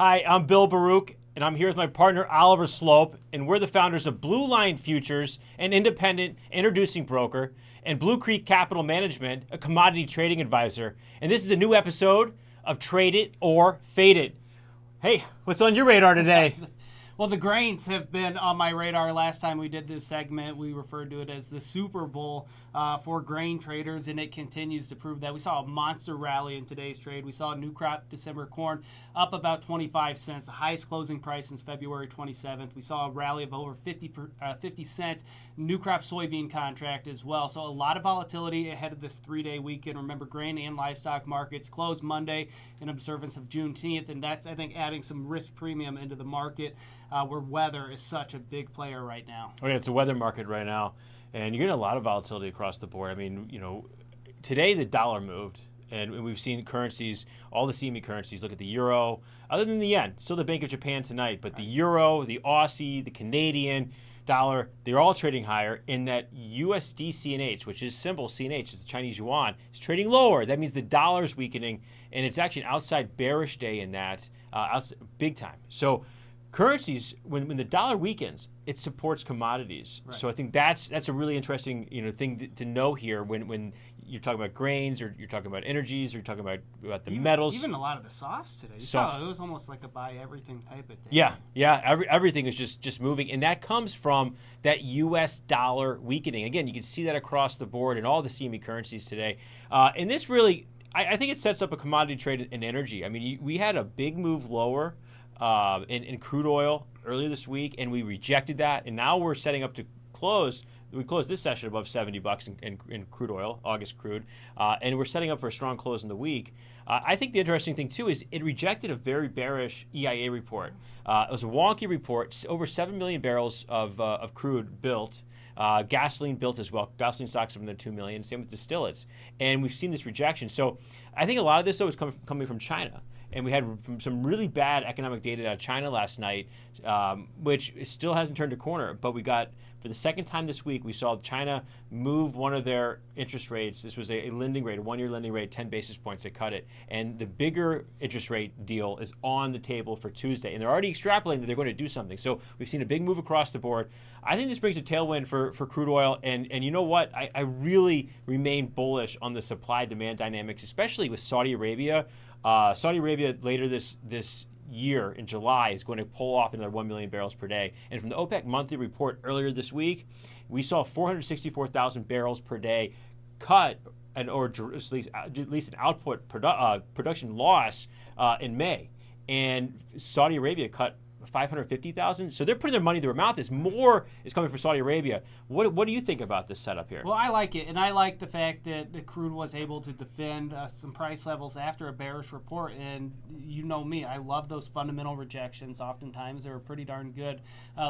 Hi, I'm Bill Baruch, and I'm here with my partner Oliver Slope, and we're the founders of Blue Line Futures, an independent introducing broker, and Blue Creek Capital Management, a commodity trading advisor. And this is a new episode of Trade It or Fade It. Hey, what's on your radar today? Well, the grains have been on my radar. Last time we did this segment, we referred to it as the Super Bowl for grain traders, and it continues to prove that. We saw a monster rally in today's trade. We saw new crop December corn up about 25 cents, the highest closing price since February 27th. We saw a rally of over 50 cents, new crop soybean contract as well. So a lot of volatility ahead of this 3-day weekend. Remember, grain and livestock markets closed Monday in observance of Juneteenth, and that's, I think, adding some risk premium into the market. Where weather is such a big player right now. Oh yeah, it's a weather market right now, and you're getting a lot of volatility across the board. I mean, today the dollar moved, and we've seen currencies, all the CME currencies. Look at the euro, other than the yen, still the Bank of Japan tonight, but the euro, the Aussie, the Canadian dollar, they're all trading higher. In that USD CNH, which is symbol CNH, is the Chinese yuan, is trading lower. That means the dollar's weakening, and it's actually an outside bearish day in that, big time. So currencies, when the dollar weakens, it supports commodities. Right. So I think that's a really interesting thing to know here when you're talking about grains, or you're talking about energies, or you're talking about the metals. Even a lot of the softs today. It was almost like a buy everything type of day. Yeah. Everything is just moving, and that comes from that U.S. dollar weakening. Again, you can see that across the board in all the CME currencies today. And this really, I think it sets up a commodity trade in energy. I mean, we had a big move lower in crude oil earlier this week, and we rejected that, and now we're setting up to close. We closed this session above $70 in crude oil, August crude, and we're setting up for a strong close in the week. I think the interesting thing too is it rejected a very bearish EIA report. It was a wonky report. Over 7 million barrels of crude built. Gasoline built as well. Gasoline stocks up in the 2 million. Same with distillates, and we've seen this rejection. So I think a lot of this though is coming from China. And we had some really bad economic data out of China last night, which still hasn't turned a corner. But we got, for the second time this week, we saw China move one of their interest rates. This was a lending rate, a one-year lending rate, 10 basis points. They cut it. And the bigger interest rate deal is on the table for Tuesday. And they're already extrapolating that they're going to do something. So we've seen a big move across the board. I think this brings a tailwind for crude oil. And you know what? I really remain bullish on the supply-demand dynamics, especially with Saudi Arabia. Saudi Arabia later this year in July is going to pull off another 1 million barrels per day. And from the OPEC monthly report earlier this week, we saw 464,000 barrels per day cut, or at least an output production loss in May. And Saudi Arabia cut 550,000. So they're putting their money in their mouth as more is coming from Saudi Arabia. What do you think about this setup here? Well, I like it, and I like the fact that the crude was able to defend some price levels after a bearish report. And you know me, I love those fundamental rejections. Oftentimes they're a pretty darn good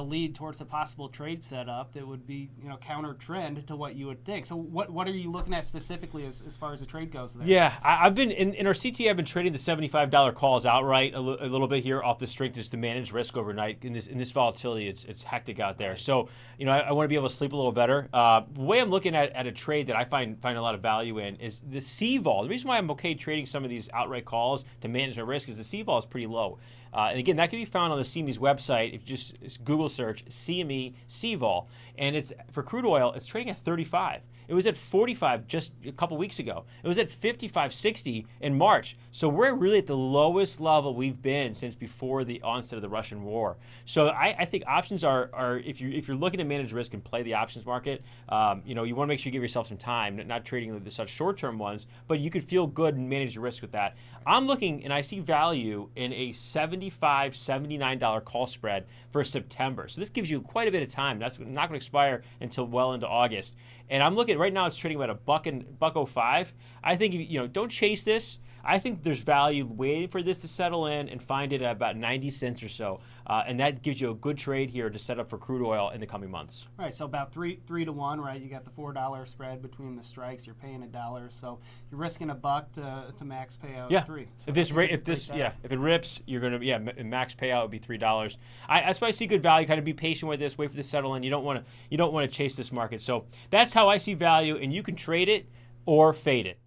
lead towards a possible trade setup that would be counter trend to what you would think. So what are you looking at specifically as far as the trade goes there? Yeah, I've been in our CTA. I've been trading the $75 calls outright a little bit here off the strength just to manage risk overnight. In this volatility, it's hectic out there. So I want to be able to sleep a little better. The way I'm looking at a trade that I find a lot of value in is the C-vol. The reason why I'm okay trading some of these outright calls to manage my risk is the C-vol is pretty low. And again, that can be found on the CME's website. If you just Google search CME C-vol, and it's for crude oil, it's trading at 35. It was at 45 just a couple weeks ago. It was at 55.60 in March. So we're really at the lowest level we've been since before the onset of the Russian war. So I think options are if you're looking to manage risk and play the options market, you want to make sure you give yourself some time, not trading such short-term ones, but you could feel good and manage your risk with that. I'm looking, and I see value in a $75, $79 call spread for September. So this gives you quite a bit of time. That's not going to expire until well into August. And I'm looking right now; it's trading about $1.05. I think don't chase this. I think there's value waiting for this to settle in and find it at about 90 cents or so. And that gives you a good trade here to set up for crude oil in the coming months. Right, so about 3 to 1, right? You got the $4 spread between the strikes. You're paying $1, so you're risking $1 to max payout 3. So if it rips, you're gonna max payout would be $3. That's why I see good value. Kind of be patient with this, wait for this to settle in. You don't want to chase this market. So that's how I see value, and you can trade it or fade it.